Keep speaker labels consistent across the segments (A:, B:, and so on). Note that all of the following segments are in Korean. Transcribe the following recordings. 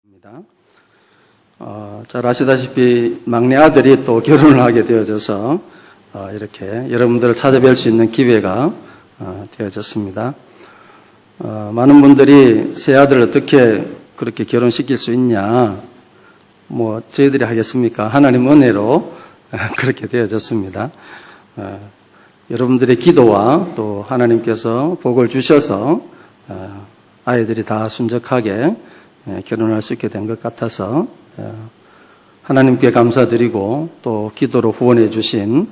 A: 입니다. 잘 아시다시피 막내 아들이 또 결혼을 하게 되어져서 이렇게 여러분들을 찾아뵐 수 있는 기회가 되어졌습니다. 많은 분들이 새 아들을 어떻게 그렇게 결혼시킬 수 있냐, 저희들이 하겠습니까? 하나님 은혜로 그렇게 되어졌습니다. 여러분들의 기도와 또 하나님께서 복을 주셔서 아이들이 다 순적하게 결혼할 수 있게 된 것 같아서 하나님께 감사드리고 또 기도로 후원해 주신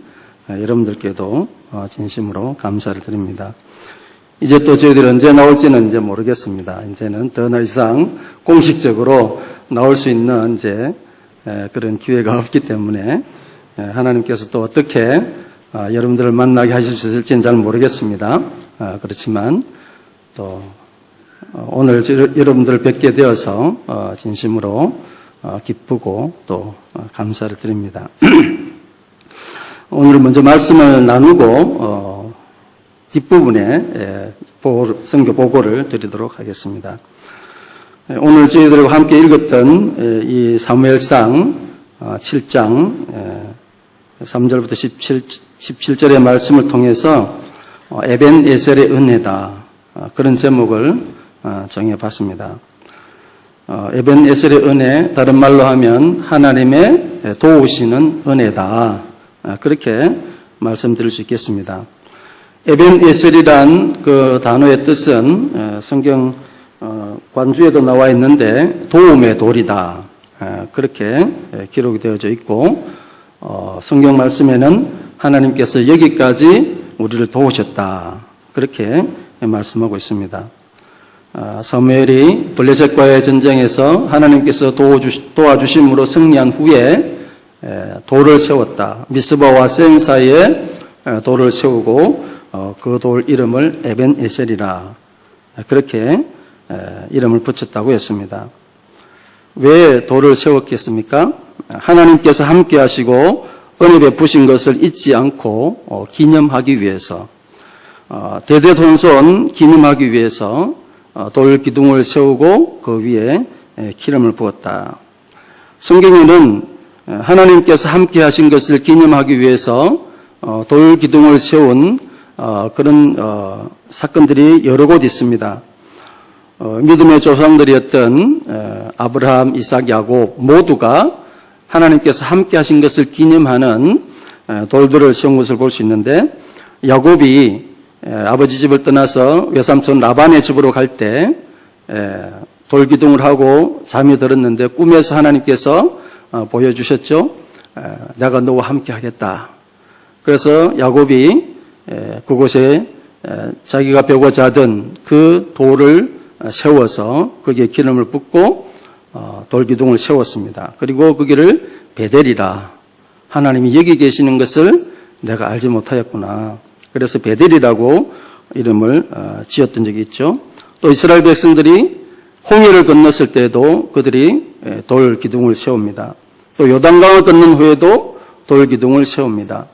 A: 여러분들께도 진심으로 감사를 드립니다. 이제 또 저희들이 언제 나올지는 이제 모르겠습니다. 이제는 더 이상 공식적으로 나올 수 있는 이제 그런 기회가 없기 때문에 하나님께서 또 어떻게 여러분들을 만나게 하실 수 있을지는 잘 모르겠습니다. 그렇지만 또 오늘 여러분들을 뵙게 되어서 진심으로 기쁘고 또 감사를 드립니다. 오늘 먼저 말씀을 나누고 뒷부분에 선교 보고를 드리도록 하겠습니다. 오늘 저희들과 함께 읽었던 이 사무엘상 7장 3절부터 17절의 말씀을 통해서 에벤에셀의 은혜다, 그런 제목을 정해봤습니다. 에벤에셀의 은혜, 다른 말로 하면 하나님의 도우시는 은혜다, 그렇게 말씀드릴 수 있겠습니다. 에벤에셀이란 그 단어의 뜻은 성경 관주에도 나와 있는데 도움의 돌이다, 그렇게 기록이 되어져 있고, 성경 말씀에는 하나님께서 여기까지 우리를 도우셨다, 그렇게 말씀하고 있습니다. 사무엘이 블레셋과의 전쟁에서 하나님께서 도와주심으로 승리한 후에 돌을 세웠다. 미스바와 센 사이에 돌을 세우고 그 돌 이름을 에벤에셀이라, 그렇게 이름을 붙였다고 했습니다. 왜 돌을 세웠겠습니까? 하나님께서 함께 하시고 은혜 베푸신 것을 잊지 않고 기념하기 위해서, 대대손손 기념하기 위해서 돌 기둥을 세우고 그 위에 기름을 부었다. 성경에는 하나님께서 함께 하신 것을 기념하기 위해서 돌 기둥을 세운 그런 사건들이 여러 곳 있습니다. 믿음의 조상들이었던 아브라함, 이삭, 야곱 모두가 하나님께서 함께 하신 것을 기념하는 돌들을 세운 것을 볼 수 있는데, 야곱이 아버지 집을 떠나서 외삼촌 라반의 집으로 갈 때 돌기둥을 하고 잠이 들었는데 꿈에서 하나님께서 보여주셨죠. 내가 너와 함께 하겠다. 그래서 야곱이 그곳에 자기가 베고자 하던 그 돌을 세워서 거기에 기름을 붓고 돌기둥을 세웠습니다. 그리고 거기를 베델이라, 하나님이 여기 계시는 것을 내가 알지 못하였구나, 그래서 베델이라고 이름을 지었던 적이 있죠. 또 이스라엘 백성들이 홍해를 건넜을 때도 그들이 돌 기둥을 세웁니다. 또 요단강을 건넌 후에도 돌 기둥을 세웁니다.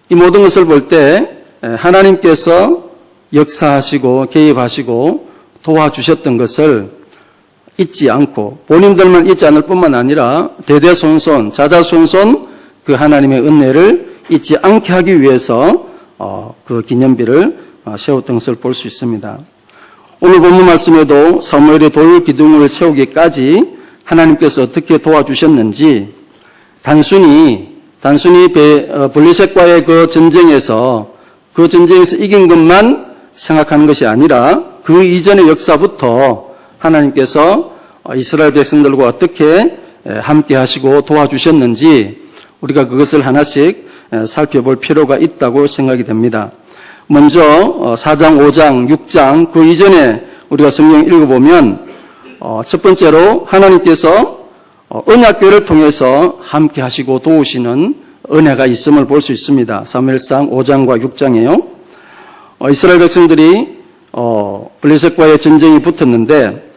A: 이 모든 것을 볼 때 하나님께서 역사하시고 개입하시고 도와주셨던 것을 잊지 않고, 본인들만 잊지 않을 뿐만 아니라 대대손손 자자손손 그 하나님의 은혜를 잊지 않게 하기 위해서 그 기념비를 세웠던 것을 볼 수 있습니다. 오늘 본문 말씀에도 사무엘이 돌 기둥을 세우기까지 하나님께서 어떻게 도와주셨는지, 단순히 블레셋과의 그 전쟁에서 이긴 것만 생각하는 것이 아니라 그 이전의 역사부터 하나님께서 이스라엘 백성들과 어떻게 함께 하시고 도와주셨는지 우리가 그것을 하나씩 살펴볼 필요가 있다고 생각이 됩니다. 먼저 4장, 5장, 6장 그 이전에 우리가 성경 읽어보면 첫 번째로 하나님께서 언약궤를 통해서 함께 하시고 도우시는 은혜가 있음을 볼 수 있습니다. 사무엘상 5장과 6장이에요. 이스라엘 백성들이 블레셋과의 전쟁이 붙었는데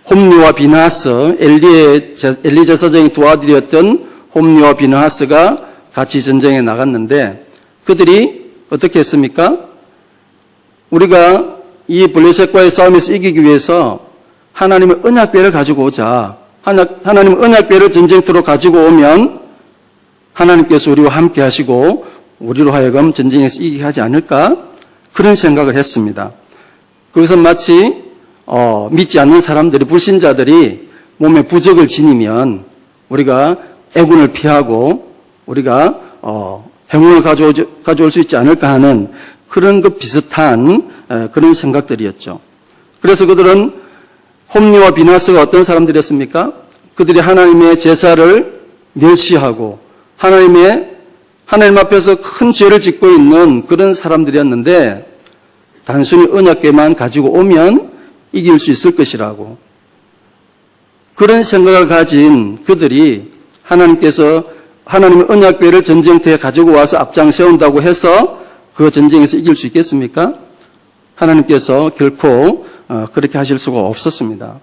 A: 홈리와 비느하스, 엘리 제사장의 두 아들이었던 홈리와 비느하스가 같이 전쟁에 나갔는데 그들이 어떻게 했습니까? 우리가 이 블레셋과의 싸움에서 이기기 위해서 하나님의 언약궤를 가지고 오자. 하나님의 언약궤를 전쟁터로 가지고 오면 하나님께서 우리와 함께 하시고 우리로 하여금 전쟁에서 이기게 하지 않을까? 그런 생각을 했습니다. 그래서 마치 믿지 않는 사람들이, 불신자들이 몸에 부적을 지니면 우리가 애군을 피하고 우리가 행운을 가져올 수 있지 않을까 하는 그런 것 비슷한 그런 생각들이었죠. 그래서 그들은 홈리와 비나스가 어떤 사람들이었습니까? 그들이 하나님의 제사를 멸시하고 하나님 앞에서 큰 죄를 짓고 있는 그런 사람들이었는데 단순히 언약궤만 가지고 오면 이길 수 있을 것이라고 그런 생각을 가진 그들이 하나님의 언약궤를 전쟁터에 가지고 와서 앞장 세운다고 해서 그 전쟁에서 이길 수 있겠습니까? 하나님께서 결코 그렇게 하실 수가 없었습니다.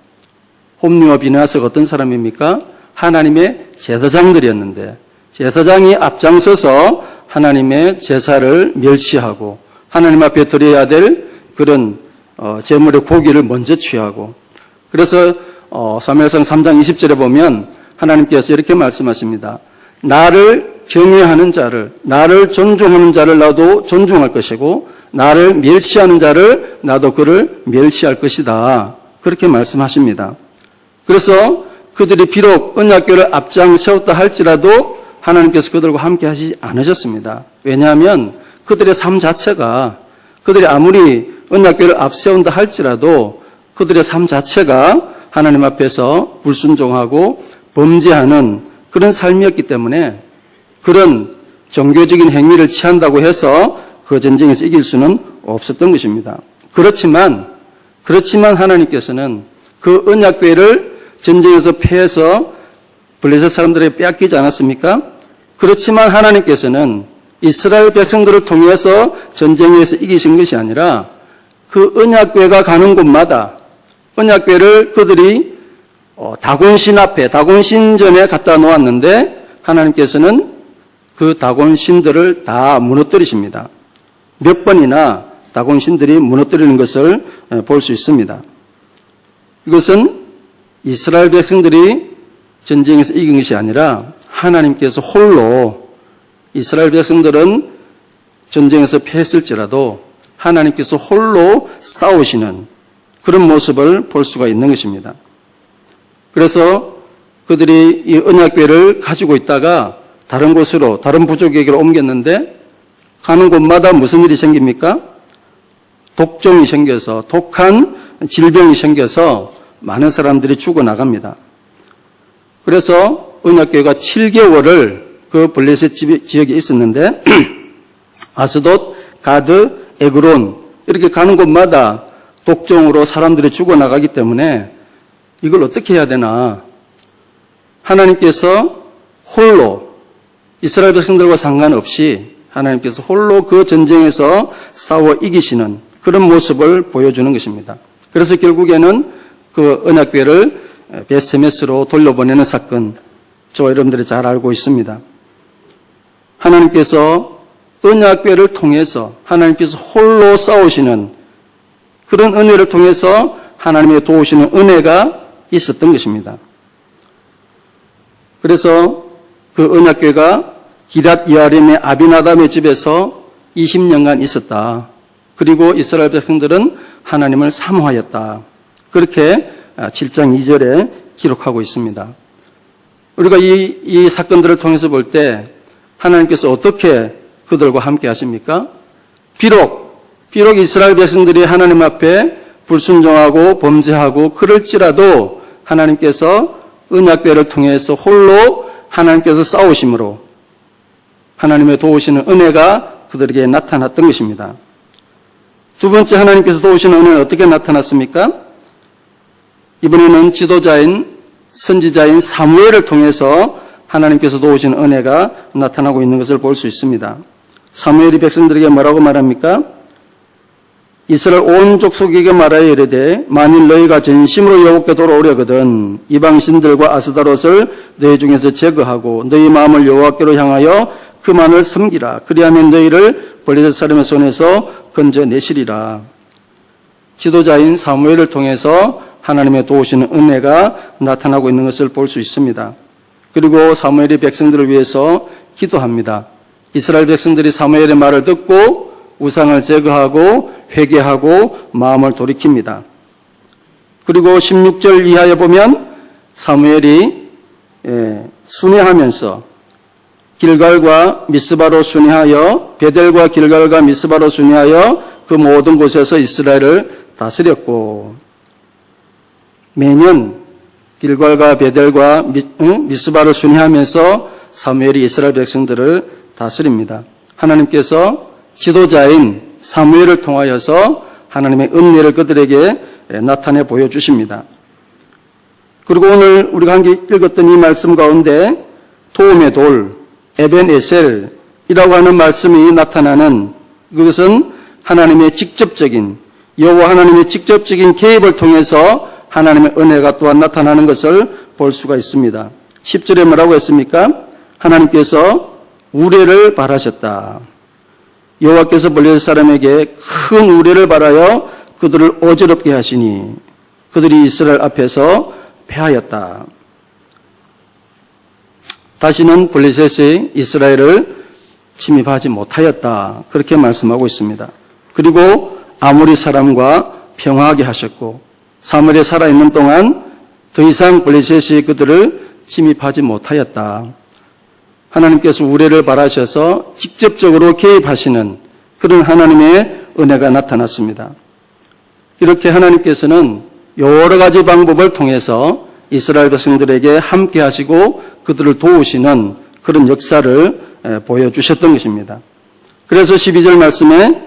A: 홈리와 비나스가 어떤 사람입니까? 하나님의 제사장들이었는데 제사장이 앞장서서 하나님의 제사를 멸시하고 하나님 앞에 드려야 될 그런 제물의 고기를 먼저 취하고 그래서 사무엘상 3장 20절에 보면 하나님께서 이렇게 말씀하십니다. 나를 경외하는 자를, 나를 존중하는 자를 나도 존중할 것이고 나를 멸시하는 자를 나도 그를 멸시할 것이다. 그렇게 말씀하십니다. 그래서 그들이 비록 언약궤를 앞장 세웠다 할지라도 하나님께서 그들과 함께 하시지 않으셨습니다. 왜냐하면 그들의 삶 자체가 그들이 아무리 언약궤를 앞세운다 할지라도 그들의 삶 자체가 하나님 앞에서 불순종하고 범죄하는 그런 삶이었기 때문에 그런 종교적인 행위를 취한다고 해서 그 전쟁에서 이길 수는 없었던 것입니다. 그렇지만 하나님께서는 그 언약궤를 전쟁에서 패해서 블레셋 사람들에게 빼앗기지 않았습니까? 그렇지만 하나님께서는 이스라엘 백성들을 통해서 전쟁에서 이기신 것이 아니라 그 언약궤가 가는 곳마다 언약궤를 그들이 다곤신 앞에, 다곤신전에 갖다 놓았는데 하나님께서는 그 다곤신들을 다 무너뜨리십니다. 몇 번이나 다곤신들이 무너뜨리는 것을 볼 수 있습니다. 이것은 이스라엘 백성들이 전쟁에서 이긴 것이 아니라 하나님께서 홀로 이스라엘 백성들은 전쟁에서 패했을지라도 하나님께서 홀로 싸우시는 그런 모습을 볼 수가 있는 것입니다. 그래서 그들이 이 언약궤를 가지고 있다가 다른 곳으로, 다른 부족에게로 옮겼는데 가는 곳마다 무슨 일이 생깁니까? 독종이 생겨서, 독한 질병이 생겨서 많은 사람들이 죽어나갑니다. 그래서 언약궤가 7개월을 그 블레셋 지역에 있었는데 아스돗, 가드, 에그론 이렇게 가는 곳마다 독종으로 사람들이 죽어나가기 때문에 이걸 어떻게 해야 되나? 하나님께서 홀로 이스라엘 백성들과 상관없이 하나님께서 홀로 그 전쟁에서 싸워 이기시는 그런 모습을 보여주는 것입니다. 그래서 결국에는 그 언약궤를 베스메스로 돌려보내는 사건, 저와 여러분들이 잘 알고 있습니다. 하나님께서 언약궤를 통해서 하나님께서 홀로 싸우시는 그런 은혜를 통해서 하나님의 도우시는 은혜가 있었던 것입니다. 그래서 그 언약궤가 기랏 여아림의 아비나답의 집에서 20년간 있었다. 그리고 이스라엘 백성들은 하나님을 사모하였다. 그렇게 7장 2절에 기록하고 있습니다. 우리가 이 사건들을 통해서 볼 때 하나님께서 어떻게 그들과 함께 하십니까? 비록 이스라엘 백성들이 하나님 앞에 불순종하고 범죄하고 그럴지라도 하나님께서 언약궤를 통해서 홀로 하나님께서 싸우심으로 하나님의 도우시는 은혜가 그들에게 나타났던 것입니다. 두 번째 하나님께서 도우시는 은혜는 어떻게 나타났습니까? 이번에는 지도자인 선지자인 사무엘을 통해서 하나님께서 도우시는 은혜가 나타나고 있는 것을 볼 수 있습니다. 사무엘이 백성들에게 뭐라고 말합니까? 이스라엘 온 족속에게 말하여 이르되 만일 너희가 전심으로 여호와께 돌아오려거든 이방신들과 아스다롯을 너희 중에서 제거하고 너희 마음을 여호와께로 향하여 그만을 섬기라. 그리하면 너희를 블레셋 사람의 손에서 건져내시리라. 지도자인 사무엘을 통해서 하나님의 도우시는 은혜가 나타나고 있는 것을 볼 수 있습니다. 그리고 사무엘이 백성들을 위해서 기도합니다. 이스라엘 백성들이 사무엘의 말을 듣고 우상을 제거하고 회개하고 마음을 돌이킵니다. 그리고 16절 이하에 보면 사무엘이 순회하면서 길갈과 미스바로 순회하여 베델과 길갈과 미스바로 순회하여 그 모든 곳에서 이스라엘을 다스렸고, 매년 길갈과 베델과 미스바를 순회하면서 사무엘이 이스라엘 백성들을 다스립니다. 하나님께서 지도자인 사무엘을 통하여서 하나님의 은혜를 그들에게 나타내 보여주십니다. 그리고 오늘 우리가 함께 읽었던 이 말씀 가운데 도움의 돌, 에벤에셀이라고 하는 말씀이 나타나는, 그것은 하나님의 직접적인, 여호와 하나님의 직접적인 개입을 통해서 하나님의 은혜가 또한 나타나는 것을 볼 수가 있습니다. 10절에 뭐라고 했습니까? 하나님께서 우레를 바라셨다. 여호와께서 블레셋 사람에게 큰 우레를 바라여 그들을 어지럽게 하시니 그들이 이스라엘 앞에서 패하였다. 다시는 블레셋이 이스라엘을 침입하지 못하였다. 그렇게 말씀하고 있습니다. 그리고 아모리 사람과 평화하게 하셨고, 사무엘에 살아있는 동안 더 이상 블레셋이 그들을 침입하지 못하였다. 하나님께서 우레를 바라셔서 직접적으로 개입하시는 그런 하나님의 은혜가 나타났습니다. 이렇게 하나님께서는 여러 가지 방법을 통해서 이스라엘 백성들에게 함께 하시고 그들을 도우시는 그런 역사를 보여주셨던 것입니다. 그래서 12절 말씀에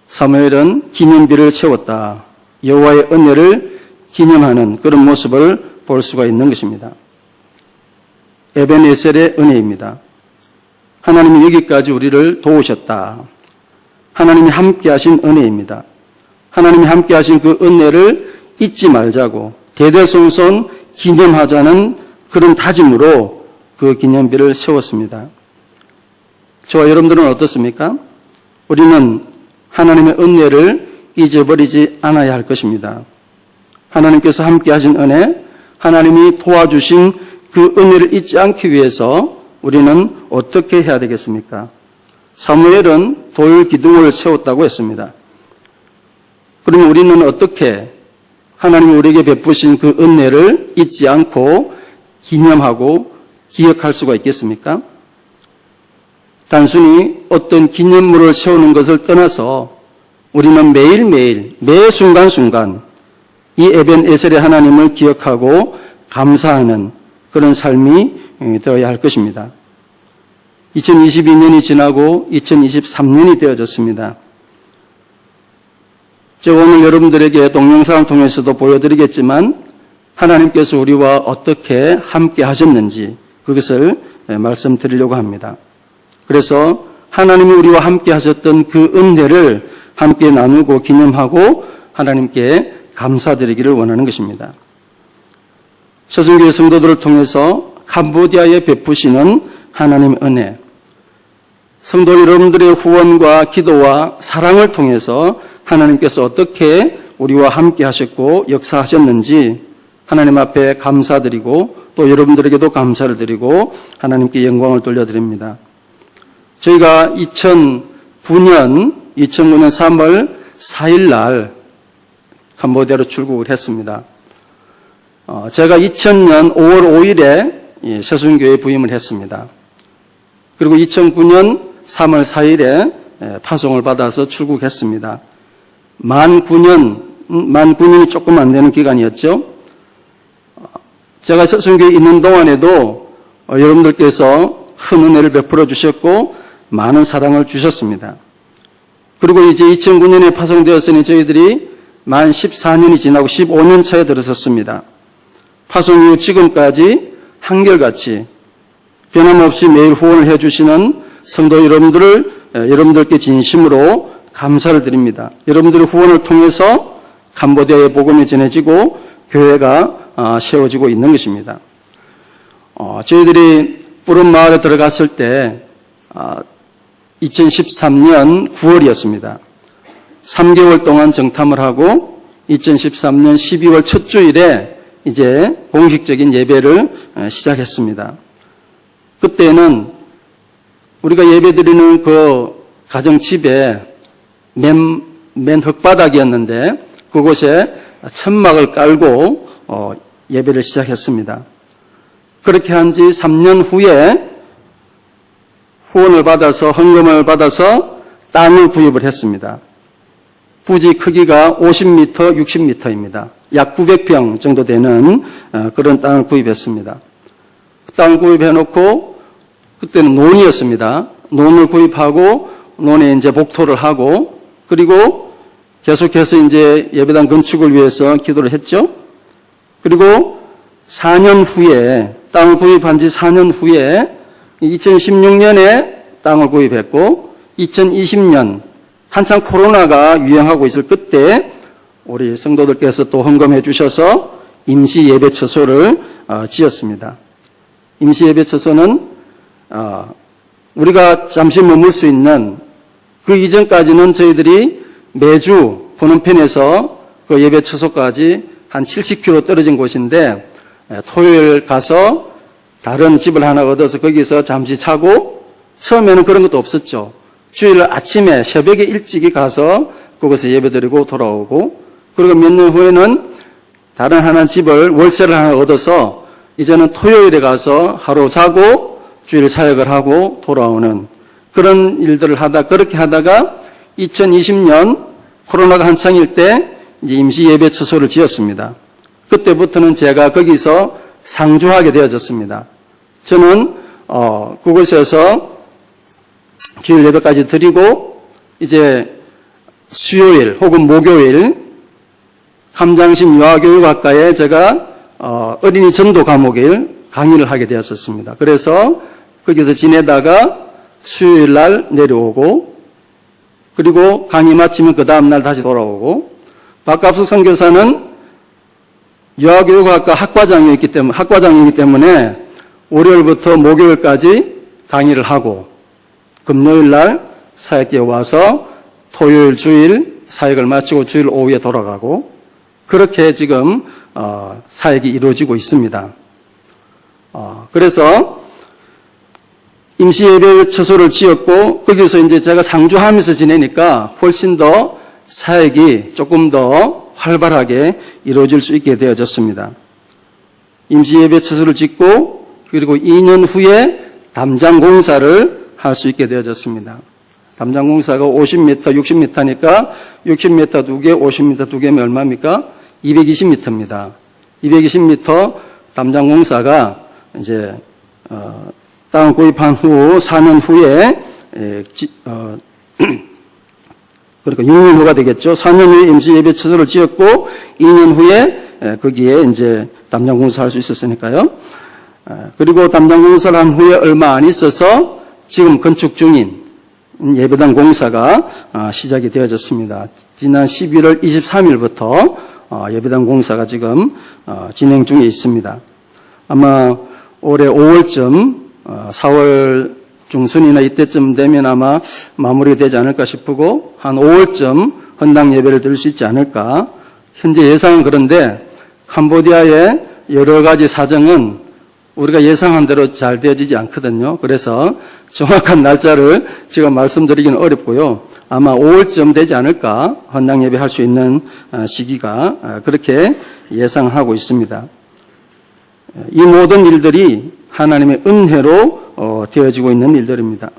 A: 사무엘은 기념비를 세웠다. 여호와의 은혜를 기념하는 그런 모습을 볼 수가 있는 것입니다. 에벤에셀의 은혜입니다. 하나님이 여기까지 우리를 도우셨다. 하나님이 함께 하신 은혜입니다. 하나님이 함께 하신 그 은혜를 잊지 말자고 대대손손 기념하자는 그런 다짐으로 그 기념비를 세웠습니다. 저와 여러분들은 어떻습니까? 우리는 하나님의 은혜를 잊어버리지 않아야 할 것입니다. 하나님께서 함께 하신 은혜, 하나님이 도와주신 그 은혜를 잊지 않기 위해서 우리는 어떻게 해야 되겠습니까? 사무엘은 돌 기둥을 세웠다고 했습니다. 그러면 우리는 어떻게 하나님이 우리에게 베푸신 그 은혜를 잊지 않고 기념하고 기억할 수가 있겠습니까? 단순히 어떤 기념물을 세우는 것을 떠나서 우리는 매일매일 매 순간순간 이 에벤에셀의 하나님을 기억하고 감사하는 그런 삶이 되어야 할 것입니다. 2022년이 지나고 2023년이 되어졌습니다. 제가 오늘 여러분들에게 동영상을 통해서도 보여드리겠지만 하나님께서 우리와 어떻게 함께 하셨는지 그것을 말씀드리려고 합니다. 그래서 하나님이 우리와 함께 하셨던 그 은혜를 함께 나누고 기념하고 하나님께 감사드리기를 원하는 것입니다. 서순교회 성도들을 통해서 캄보디아에 베푸시는 하나님의 은혜, 성도 여러분들의 후원과 기도와 사랑을 통해서 하나님께서 어떻게 우리와 함께 하셨고 역사하셨는지 하나님 앞에 감사드리고 또 여러분들에게도 감사를 드리고 하나님께 영광을 돌려드립니다. 저희가 2009년 3월 4일 날 캄보디아로 출국을 했습니다. 제가 2000년 5월 5일에 서순교회에 부임을 했습니다. 그리고 2009년 3월 4일에 파송을 받아서 출국했습니다. 만 9년이 조금 안 되는 기간이었죠. 제가 서순교회에 있는 동안에도 여러분들께서 큰 은혜를 베풀어 주셨고 많은 사랑을 주셨습니다. 그리고 이제 2009년에 파송되었으니 저희들이 만 14년이 지나고 15년 차에 들어섰습니다. 파송 이후 지금까지 한결같이 변함없이 매일 후원을 해주시는 성도 여러분들께 진심으로 감사를 드립니다. 여러분들의 후원을 통해서 캄보디아의 복음이 전해지고 교회가 세워지고 있는 것입니다. 저희들이 뿌른 마을에 들어갔을 때 2013년 9월이었습니다. 3개월 동안 정탐을 하고 2013년 12월 첫 주일에 이제 공식적인 예배를 시작했습니다. 그때는 우리가 예배드리는 그 가정집에 맨 흙바닥이었는데 그곳에 천막을 깔고 예배를 시작했습니다. 그렇게 한 지 3년 후에 후원을 받아서 헌금을 받아서 땅을 구입을 했습니다. 부지 크기가 50m, 60m입니다. 약 900평 정도 되는 그런 땅을 구입했습니다. 땅을 구입해놓고 그때는 논이었습니다. 논을 구입하고 논에 이제 복토를 하고 그리고 계속해서 이제 예배당 건축을 위해서 기도를 했죠. 그리고 4년 후에 땅을 구입한 지 4년 후에 2016년에 땅을 구입했고 2020년 한참 코로나가 유행하고 있을 그때 우리 성도들께서 또 헌금해 주셔서 임시 예배 처소를 지었습니다. 임시 예배 처소는 우리가 잠시 머물 수 있는 그 이전까지는 저희들이 매주 보는편에서 그 예배 처소까지 한 70km 떨어진 곳인데 토요일 가서 다른 집을 하나 얻어서 거기서 잠시 자고 처음에는 그런 것도 없었죠. 주일 아침에 새벽에 일찍이 가서 그곳에 예배드리고 돌아오고 그리고 몇 년 후에는 다른 하나 집을 월세를 하나 얻어서 이제는 토요일에 가서 하루 자고 주일 사역을 하고 돌아오는 그런 일들을 그렇게 하다가 2020년 코로나가 한창일 때 이제 임시 예배 처소를 지었습니다. 그때부터는 제가 거기서 상주하게 되어졌습니다. 저는 그곳에서 주일 예배까지 드리고 이제 수요일 혹은 목요일 감장신 유아교육학과에 제가 어린이 전도 과목일 강의를 하게 되었었습니다. 그래서 거기서 지내다가 수요일 날 내려오고 그리고 강의 마치면 그 다음 날 다시 돌아오고 박갑숙 선교사는 유아교육학과 학과장이기 때문에 월요일부터 목요일까지 강의를 하고 금요일 날 사역지에 와서 토요일 주일 사역을 마치고 주일 오후에 돌아가고 그렇게 지금 사역이 이루어지고 있습니다. 그래서 임시 예배 처소를 지었고 거기서 이제 제가 상주하면서 지내니까 훨씬 더 사역이 조금 더 활발하게 이루어질 수 있게 되어졌습니다. 임시 예배 처소를 짓고 그리고 2년 후에 담장 공사를 할 수 있게 되어졌습니다. 담장 공사가 50m, 60m니까 60m 2개, 50m 2개면 얼마입니까? 220m입니다. 220m 담장 공사가 이제 땅을 구입한 후 4년 후에 그러니까 6년 후가 되겠죠. 4년 후에 임시 예배 처소를 지었고 2년 후에 거기에 이제 담장 공사할 수 있었으니까요. 그리고 담장 공사를 한 후에 얼마 안 있어서 지금 건축 중인 예배당 공사가 시작이 되어졌습니다. 지난 11월 23일부터 예배당 공사가 지금 진행 중에 있습니다. 아마 올해 5월쯤 4월 중순이나 이때쯤 되면 아마 마무리되지 않을까 싶고 한 5월쯤 헌당 예배를 드릴 수 있지 않을까. 현재 예상은 그런데 캄보디아의 여러 가지 사정은 우리가 예상한 대로 잘 되어지지 않거든요. 그래서 정확한 날짜를 지금 말씀드리기는 어렵고요. 아마 5월쯤 되지 않을까 헌당 예배할 수 있는 시기가 그렇게 예상하고 있습니다. 이 모든 일들이 하나님의 은혜로 되어지고 있는 일들입니다.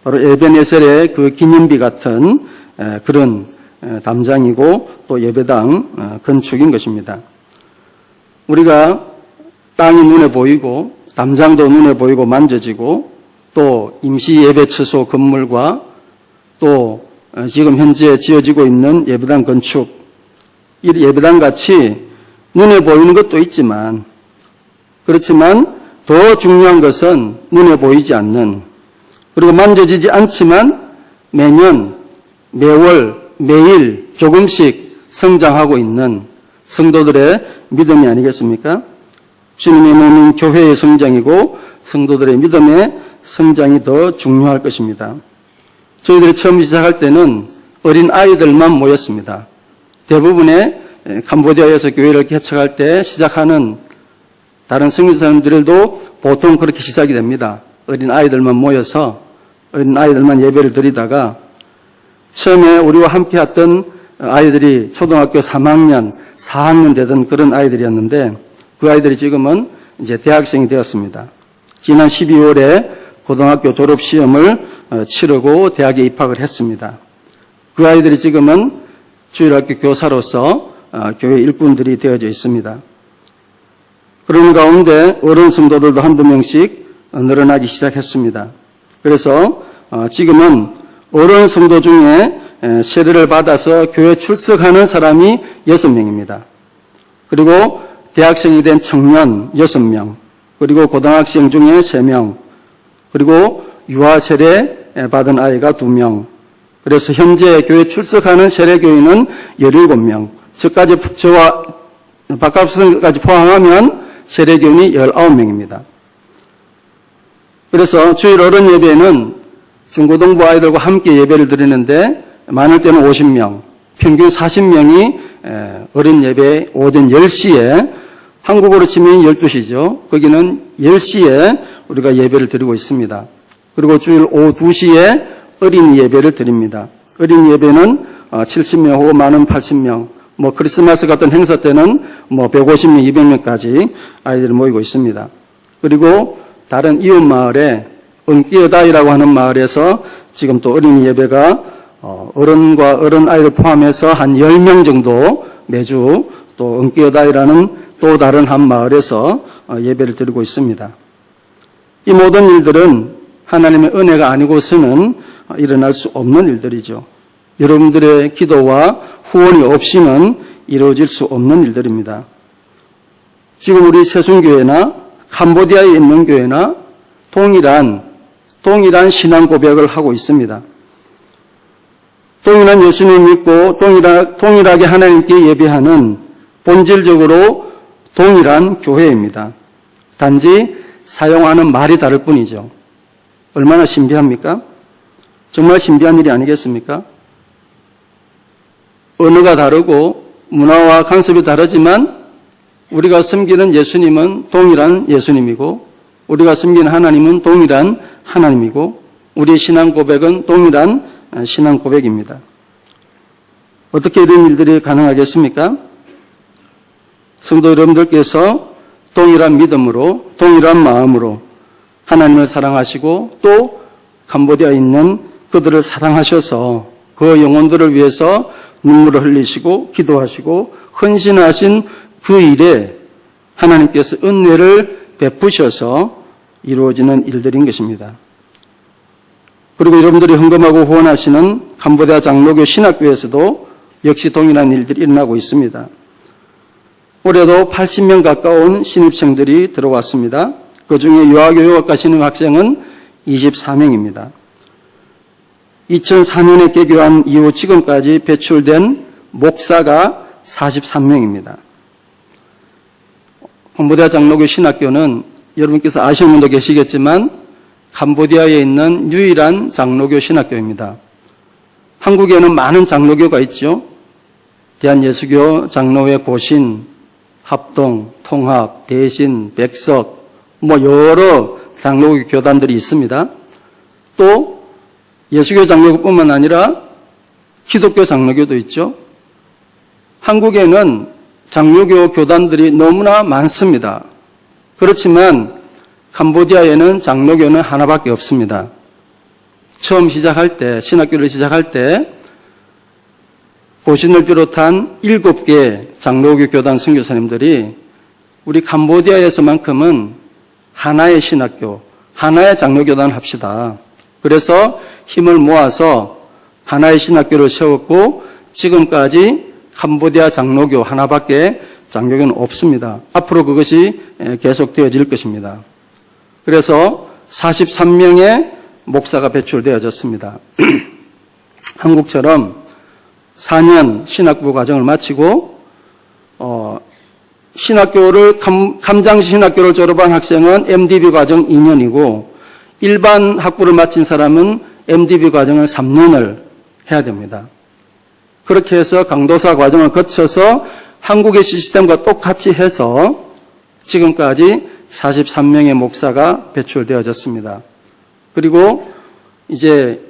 A: 바로 에베네셀의 그 기념비 같은 그런 담장이고 또 예배당 건축인 것입니다. 우리가 땅이 눈에 보이고 담장도 눈에 보이고 만져지고 또 임시 예배 처소 건물과 또 지금 현재 지어지고 있는 예배당 건축, 이 예배당 같이 눈에 보이는 것도 있지만 그렇지만 더 중요한 것은 눈에 보이지 않는 그리고 만져지지 않지만 매년 매월 매일 조금씩 성장하고 있는 성도들의 믿음이 아니겠습니까? 주님의 몸인 교회의 성장이고 성도들의 믿음의 성장이 더 중요할 것입니다. 저희들이 처음 시작할 때는 어린 아이들만 모였습니다. 대부분의 캄보디아에서 교회를 개척할 때 시작하는 다른 선교사님들도 보통 그렇게 시작이 됩니다. 어린 아이들만 모여서 어린 아이들만 예배를 드리다가 처음에 우리와 함께 했던 아이들이 초등학교 3학년, 4학년 되던 그런 아이들이었는데 그 아이들이 지금은 이제 대학생이 되었습니다. 지난 12월에 고등학교 졸업시험을 치르고 대학에 입학을 했습니다. 그 아이들이 지금은 주일학교 교사로서 교회 일꾼들이 되어져 있습니다. 그런 가운데 어른 성도들도 한두 명씩 늘어나기 시작했습니다. 그래서 지금은 어른 성도 중에 세례를 받아서 교회 출석하는 사람이 6명입니다. 그리고 대학생이 된 청년 6명, 그리고 고등학생 중에 3명, 그리고 유아 세례 받은 아이가 2명. 그래서 현재 교회 출석하는 세례교인은 17명. 저와 바깥까지 포함하면 세례교인이 19명입니다. 그래서 주일 어른 예배는 중고등부 아이들과 함께 예배를 드리는데 많을 때는 50명, 평균 40명이 어린 예배 오전 10시에 한국으로 치면 12시죠. 거기는 10시에 우리가 예배를 드리고 있습니다. 그리고 주일 오후 2시에 어린이 예배를 드립니다. 어린이 예배는 70명 혹은 많은 80명, 크리스마스 같은 행사 때는 150명, 200명까지 아이들이 모이고 있습니다. 그리고 다른 이웃 마을에 은끼어다이라고 하는 마을에서 지금 또 어린이 예배가 어른과 어른 아이들 포함해서 한 10명 정도 매주 또 은끼어다이라는 또 다른 한 마을에서 예배를 드리고 있습니다. 이 모든 일들은 하나님의 은혜가 아니고서는 일어날 수 없는 일들이죠. 여러분들의 기도와 후원이 없이는 이루어질 수 없는 일들입니다. 지금 우리 세순교회나 캄보디아에 있는 교회나 동일한 신앙 고백을 하고 있습니다. 동일한 예수님 믿고 동일하게 하나님께 예배하는 본질적으로 동일한 교회입니다. 단지 사용하는 말이 다를 뿐이죠. 얼마나 신비합니까? 정말 신비한 일이 아니겠습니까? 언어가 다르고 문화와 관습이 다르지만 우리가 섬기는 예수님은 동일한 예수님이고 우리가 섬기는 하나님은 동일한 하나님이고 우리의 신앙 고백은 동일한 신앙 고백입니다. 어떻게 이런 일들이 가능하겠습니까? 성도 여러분들께서 동일한 믿음으로 동일한 마음으로 하나님을 사랑하시고 또 캄보디아에 있는 그들을 사랑하셔서 그 영혼들을 위해서 눈물을 흘리시고 기도하시고 헌신하신 그 일에 하나님께서 은혜를 베푸셔서 이루어지는 일들인 것입니다. 그리고 여러분들이 헌금하고 후원하시는 캄보디아 장로교 신학교에서도 역시 동일한 일들이 일어나고 있습니다. 올해도 80명 가까운 신입생들이 들어왔습니다. 그중에 유아교육학과 신입학생은 24명입니다. 2004년에 개교한 이후 지금까지 배출된 목사가 43명입니다. 캄보디아 장로교 신학교는 여러분께서 아시는 분도 계시겠지만 캄보디아에 있는 유일한 장로교 신학교입니다. 한국에는 많은 장로교가 있죠. 대한예수교 장로회 고신, 합동, 통합, 대신, 백석, 여러 장로교 교단들이 있습니다. 또 예수교 장로교뿐만 아니라 기독교 장로교도 있죠. 한국에는 장로교 교단들이 너무나 많습니다. 그렇지만 캄보디아에는 장로교는 하나밖에 없습니다. 처음 시작할 때, 신학교를 시작할 때 고신을 비롯한 7개 장로교 교단 선교사님들이 우리 캄보디아에서만큼은 하나의 신학교, 하나의 장로교단 합시다. 그래서 힘을 모아서 하나의 신학교를 세웠고 지금까지 캄보디아 장로교 하나밖에 장로교는 없습니다. 앞으로 그것이 계속되어질 것입니다. 그래서 43명의 목사가 배출되어졌습니다. 한국처럼 4년 신학부 과정을 마치고 신학교를 감장시 신학교를 졸업한 학생은 MDB 과정 2년이고 일반 학부를 마친 사람은 MDB 과정을 3년을 해야 됩니다. 그렇게 해서 강도사 과정을 거쳐서 한국의 시스템과 똑같이 해서 지금까지 43명의 목사가 배출되어졌습니다. 그리고 이제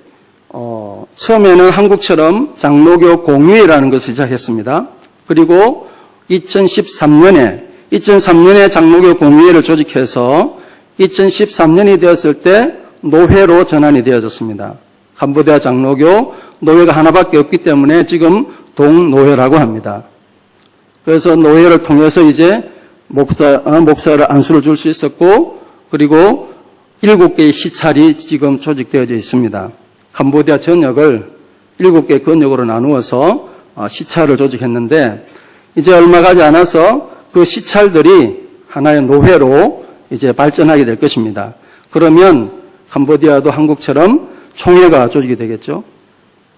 A: 처음에는 한국처럼 장로교 공의회라는 것을 시작했습니다. 그리고 2013년에 장로교 공의회를 조직해서 2013년이 되었을 때 노회로 전환이 되어졌습니다. 캄보디아 장로교 노회가 하나밖에 없기 때문에 지금 동노회라고 합니다. 그래서 노회를 통해서 이제 목사를 안수를 줄 수 있었고, 그리고 7개의 시찰이 지금 조직되어져 있습니다. 캄보디아 전역을 7개 권역으로 나누어서 시찰을 조직했는데, 이제 얼마 가지 않아서 그 시찰들이 하나의 노회로 이제 발전하게 될 것입니다. 그러면 캄보디아도 한국처럼 총회가 조직이 되겠죠.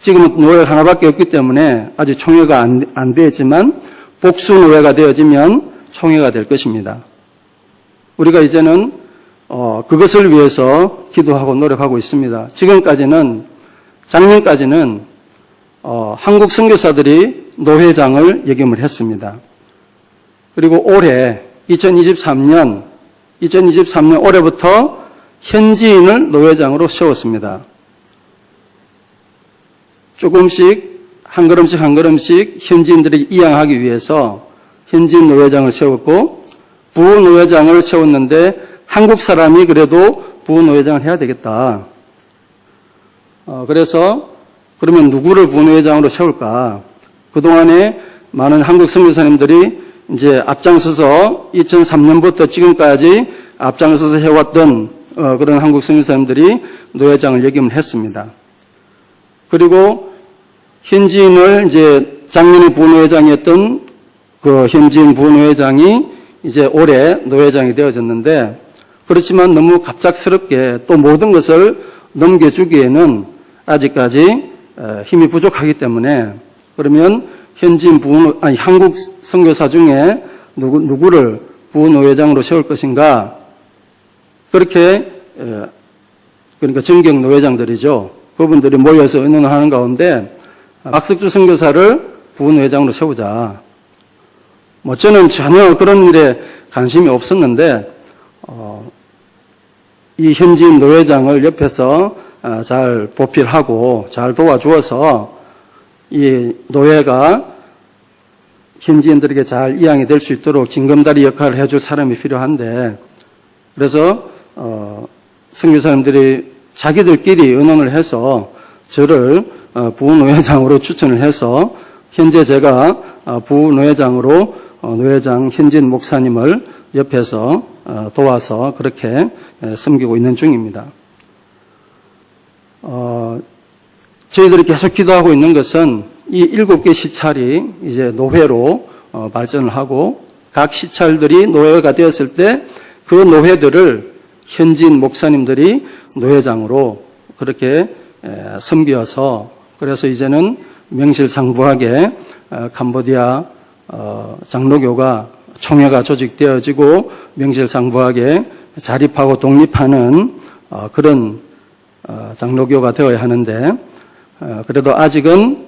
A: 지금은 노회가 하나밖에 없기 때문에 아직 총회가 안 되었지만 복수 노회가 되어지면 총회가 될 것입니다. 우리가 이제는 그것을 위해서 기도하고 노력하고 있습니다. 작년까지는 한국 선교사들이 노회장을 역임을 했습니다. 그리고 올해 2023년 올해부터 현지인을 노회장으로 세웠습니다. 조금씩 한 걸음씩 현지인들이 이양하기 위해서 현지인 노회장을 세웠고, 부노회장을 세웠는데 한국 사람이 그래도 부노회장을 해야 되겠다. 그래서 그러면 누구를 부노회장으로 세울까? 그동안에 많은 한국 선교사님들이 이제 앞장서서 2003년부터 지금까지 앞장서서 해왔던 그런 한국 선교사님들이 노회장을 역임을 했습니다. 그리고 현지인을 이제 작년에 부노회장이었던 그 현지인 부노회장이 이제 올해 노회장이 되어졌는데, 그렇지만 너무 갑작스럽게 또 모든 것을 넘겨주기에는 아직까지 힘이 부족하기 때문에, 그러면 한국 선교사 중에 누구를 부노회장으로 세울 것인가? 그렇게 그러니까 정경 노회장들이죠. 그분들이 모여서 의논을 하는 가운데 박석주 선교사를 부노회장으로 세우자. 저는 전혀 그런 일에 관심이 없었는데 이 현지인 노회장을 옆에서 잘 보필하고 잘 도와주어서 이 노회가 현지인들에게 잘 이양이 될 수 있도록 징검다리 역할을 해줄 사람이 필요한데, 그래서 선교사님들이 자기들끼리 의논을 해서 저를 부노회장으로 추천을 해서 현재 제가 부노회장으로 노회장 현진 목사님을 옆에서 도와서 그렇게 섬기고 있는 중입니다. 저희들이 계속 기도하고 있는 것은 이 7개 시찰이 이제 노회로 발전을 하고, 각 시찰들이 노회가 되었을 때 그 노회들을 현진 목사님들이 노회장으로 그렇게 섬겨서, 그래서 이제는 명실상부하게 캄보디아 장로교가 총회가 조직되어지고 명실상부하게 자립하고 독립하는 그런 장로교가 되어야 하는데, 그래도 아직은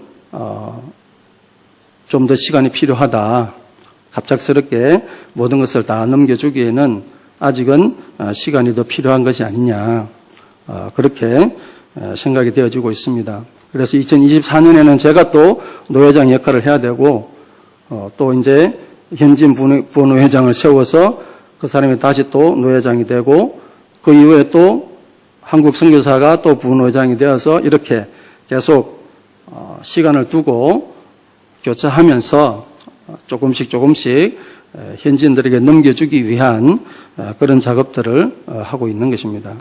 A: 좀 더 시간이 필요하다. 갑작스럽게 모든 것을 다 넘겨주기에는 아직은 시간이 더 필요한 것이 아니냐. 그렇게 생각이 되어지고 있습니다. 그래서 2024년에는 제가 또 노회장 역할을 해야 되고, 또 이제 현진 부노회장을 세워서 그 사람이 다시 또 노회장이 되고, 그 이후에 또 한국 선교사가 또 부노회장이 되어서 이렇게 계속 시간을 두고 교차하면서 조금씩 현지인들에게 넘겨주기 위한 그런 작업들을 하고 있는 것입니다.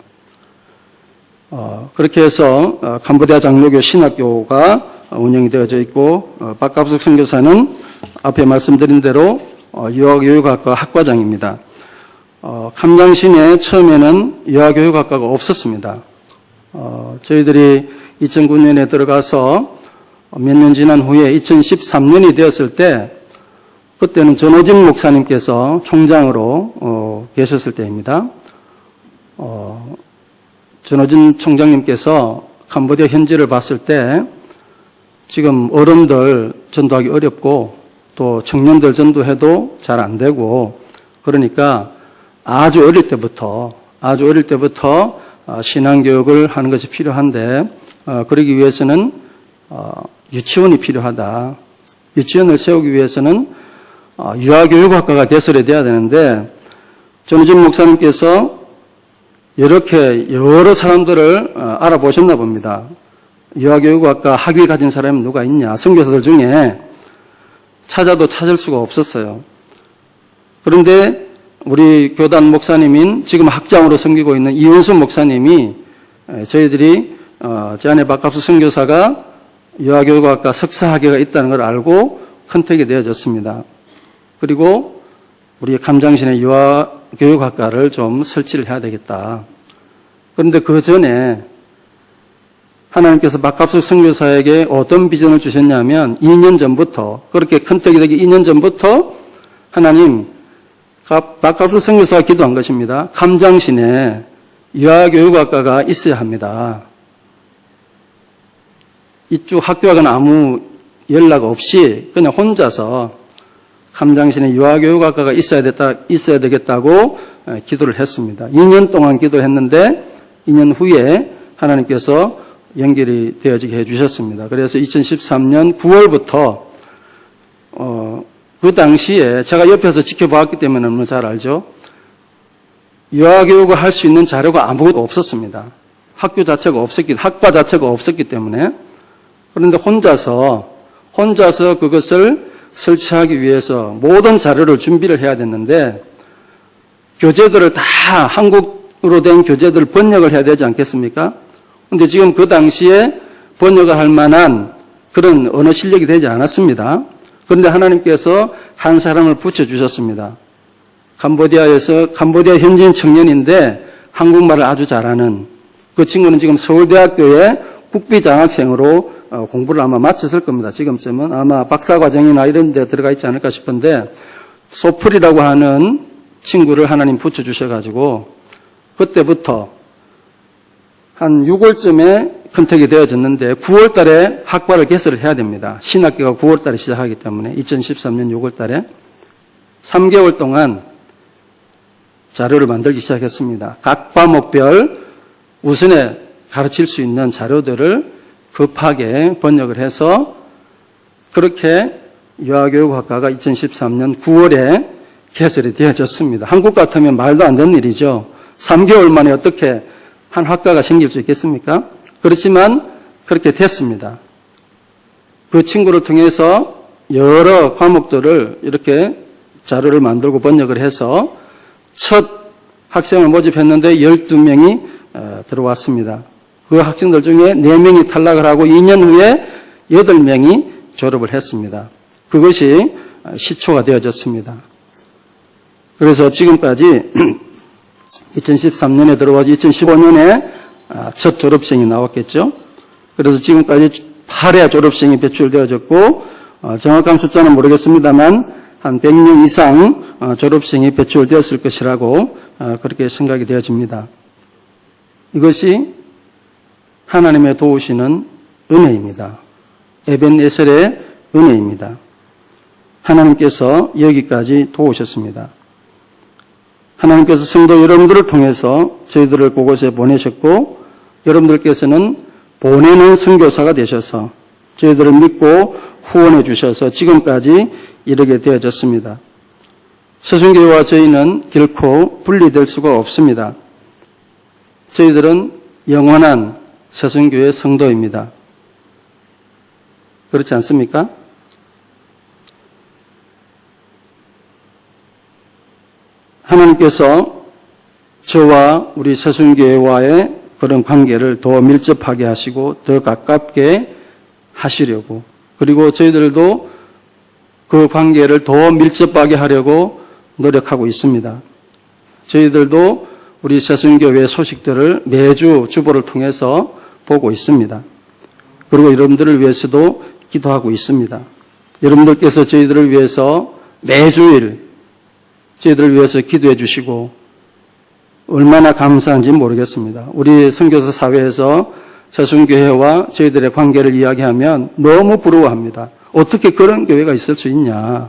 A: 그렇게 해서 캄보디아 장로교 신학교가 운영이 되어져 있고, 박갑숙 선교사는 앞에 말씀드린 대로 유아교육학과 학과장입니다. 캄장신에 처음에는 유아교육학과가 없었습니다. 저희들이 2009년에 들어가서 몇 년 지난 후에 2013년이 되었을 때, 그때는 전호진 목사님께서 총장으로 계셨을 때입니다. 전호진 총장님께서 캄보디아 현지를 봤을 때 지금 어른들 전도하기 어렵고 또 청년들 전도해도 잘 안 되고 그러니까 아주 어릴 때부터 신앙교육을 하는 것이 필요한데 그러기 위해서는 유치원이 필요하다. 유치원을 세우기 위해서는 유아교육학과가 개설이 돼야 되는데 전우진 목사님께서 이렇게 여러 사람들을 알아보셨나 봅니다. 유아교육학과 학위 가진 사람이 누가 있냐. 선교사들 중에 찾아도 찾을 수가 없었어요. 그런데 우리 교단 목사님인 지금 학장으로 섬기고 있는 이은수 목사님이 저희들이 제 아내 박갑수 선교사가 유아교육학과 석사학위가 있다는 걸 알고 컨택이 되어졌습니다. 그리고 우리 감장신의 유아교육학과를 좀 설치를 해야 되겠다. 그런데 그 전에 하나님께서 박갑수 선교사에게 어떤 비전을 주셨냐면 2년 전부터 그렇게 컨택이 되기 2년 전부터 하나님 박갑수 선교사가 기도한 것입니다. 감장신에 유아교육학과가 있어야 합니다. 이쪽 학교하고는 아무 연락 없이 그냥 혼자서 감장신에 유아교육학과가 있어야 되겠다고 기도를 했습니다. 2년 동안 기도했는데 2년 후에 하나님께서 연결이 되어지게 해주셨습니다. 그래서 2013년 9월부터 그 당시에 제가 옆에서 지켜봤기 때문에 너무 잘 알죠. 유아교육을 할 수 있는 자료가 아무것도 없었습니다. 학과 자체가 없었기 때문에. 그런데 혼자서 그것을 설치하기 위해서 모든 자료를 준비를 해야 됐는데 교재들을 다 한국어로 된 교재들을 번역을 해야 되지 않겠습니까? 그런데 지금 그 당시에 번역을 할 만한 그런 언어 실력이 되지 않았습니다. 그런데 하나님께서 한 사람을 붙여주셨습니다. 캄보디아 현지인 청년인데 한국말을 아주 잘하는 그 친구는 지금 서울대학교에 국비장학생으로 공부를 아마 마쳤을 겁니다. 지금쯤은 아마 박사과정이나 이런 데 들어가 있지 않을까 싶은데 소풀이라고 하는 친구를 하나님 붙여주셔가지고 그때부터 한 6월쯤에 컨택이 되어졌는데 9월 달에 학과를 개설을 해야 됩니다. 신학기가 9월 달에 시작하기 때문에 2013년 6월 달에 3개월 동안 자료를 만들기 시작했습니다. 각 과목별 우선에 가르칠 수 있는 자료들을 급하게 번역을 해서 그렇게 유아교육학과가 2013년 9월에 개설이 되어졌습니다. 한국 같으면 말도 안 되는 일이죠. 3개월 만에 어떻게 한 학과가 생길 수 있겠습니까? 그렇지만 그렇게 됐습니다. 그 친구를 통해서 여러 과목들을 이렇게 자료를 만들고 번역을 해서 첫 학생을 모집했는데 12명이 들어왔습니다. 그 학생들 중에 4명이 탈락을 하고 2년 후에 8명이 졸업을 했습니다. 그것이 시초가 되어졌습니다. 그래서 지금까지 2013년에 들어와서 2015년에 첫 졸업생이 나왔겠죠. 그래서 지금까지 8회 졸업생이 배출되어졌고 정확한 숫자는 모르겠습니다만 한 100명 이상 졸업생이 배출되었을 것이라고 그렇게 생각이 되어집니다. 이것이 하나님의 도우시는 은혜입니다. 에벤에셀의 은혜입니다. 하나님께서 여기까지 도우셨습니다. 하나님께서 성도 여러분들을 통해서 저희들을 그곳에 보내셨고 여러분들께서는 보내는 선교사가 되셔서 저희들을 믿고 후원해 주셔서 지금까지 이르게 되어졌습니다. 서순교회와 저희는 결코 분리될 수가 없습니다. 저희들은 영원한 서순교회 성도입니다. 그렇지 않습니까? 하나님께서 저와 우리 서순교회와의 그런 관계를 더 밀접하게 하시고 더 가깝게 하시려고 그리고 저희들도 그 관계를 더 밀접하게 하려고 노력하고 있습니다. 저희들도 우리 서순교회 소식들을 매주 주보를 통해서 보고 있습니다. 그리고 여러분들을 위해서도 기도하고 있습니다. 여러분들께서 저희들을 위해서 매주일 저희들을 위해서 기도해 주시고 얼마나 감사한지 모르겠습니다. 우리 선교사 사회에서 새순교회와 저희들의 관계를 이야기하면 너무 부러워합니다. 어떻게 그런 교회가 있을 수 있냐.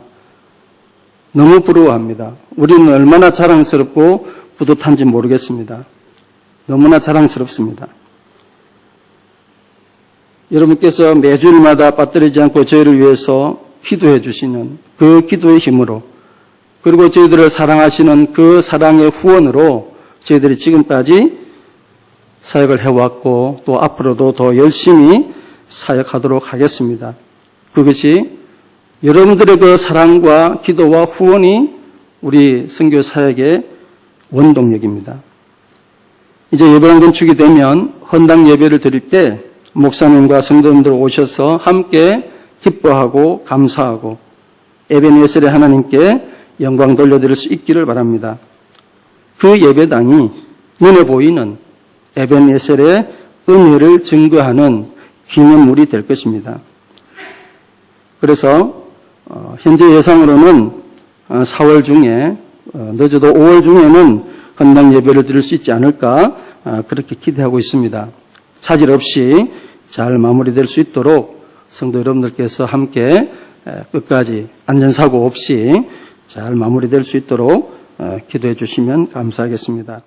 A: 너무 부러워합니다. 우리는 얼마나 자랑스럽고 뿌듯한지 모르겠습니다. 너무나 자랑스럽습니다. 여러분께서 매주일마다 빠뜨리지 않고 저희를 위해서 기도해 주시는 그 기도의 힘으로, 그리고 저희들을 사랑하시는 그 사랑의 후원으로 저희들이 지금까지 사역을 해왔고 또 앞으로도 더 열심히 사역하도록 하겠습니다. 그것이 여러분들의 그 사랑과 기도와 후원이 우리 선교 사역의 원동력입니다. 이제 예배당 건축이 되면 헌당 예배를 드릴 때 목사님과 성도님들 오셔서 함께 기뻐하고 감사하고 에베네셀의 하나님께 영광 돌려드릴 수 있기를 바랍니다. 그 예배당이 눈에 보이는 에베네셀의 은혜를 증거하는 기념물이 될 것입니다. 그래서 현재 예상으로는 4월 중에 늦어도 5월 중에는 헌당 예배를 드릴 수 있지 않을까 그렇게 기대하고 있습니다. 차질 없이 잘 마무리될 수 있도록 성도 여러분들께서 함께 끝까지 안전사고 없이 잘 마무리될 수 있도록 기도해 주시면 감사하겠습니다.